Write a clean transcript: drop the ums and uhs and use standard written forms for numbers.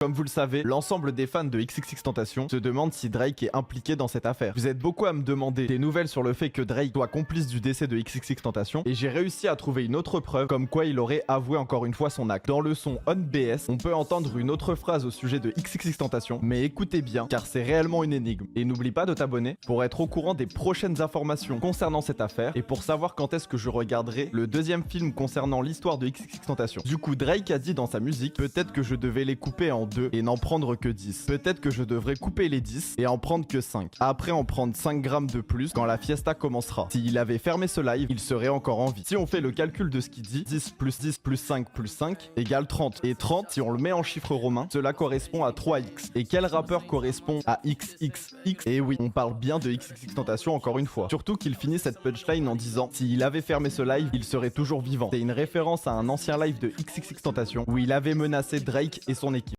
Comme vous le savez, l'ensemble des fans de XXXTentacion se demandent si Drake est impliqué dans cette affaire. Vous êtes beaucoup à me demander des nouvelles sur le fait que Drake soit complice du décès de XXXTentacion, et j'ai réussi à trouver une autre preuve comme quoi il aurait avoué encore une fois son acte. Dans le son On BS, on peut entendre une autre phrase au sujet de XXXTentacion, mais écoutez bien car c'est réellement une énigme. Et n'oublie pas de t'abonner pour être au courant des prochaines informations concernant cette affaire et pour savoir quand est-ce que je regarderai le deuxième film concernant l'histoire de XXXTentacion. Du coup, Drake a dit dans sa musique, peut-être que je devais les couper en 2 et n'en prendre que 10. Peut-être que je devrais couper les 10 et en prendre que 5. Après en prendre 5 grammes de plus quand la fiesta commencera. S'il avait fermé ce live, il serait encore en vie. Si on fait le calcul de ce qu'il dit, 10 plus 5 plus 5 égale 30. Et 30, si on le met en chiffres romains, cela correspond à 3x. Et quel rappeur correspond à XXX? Et oui, on parle bien de XXXTentacion encore une fois. Surtout qu'il finit cette punchline en disant, s'il avait fermé ce live, il serait toujours vivant. C'est une référence à un ancien live de XXXTentacion où il avait menacé Drake et son équipe.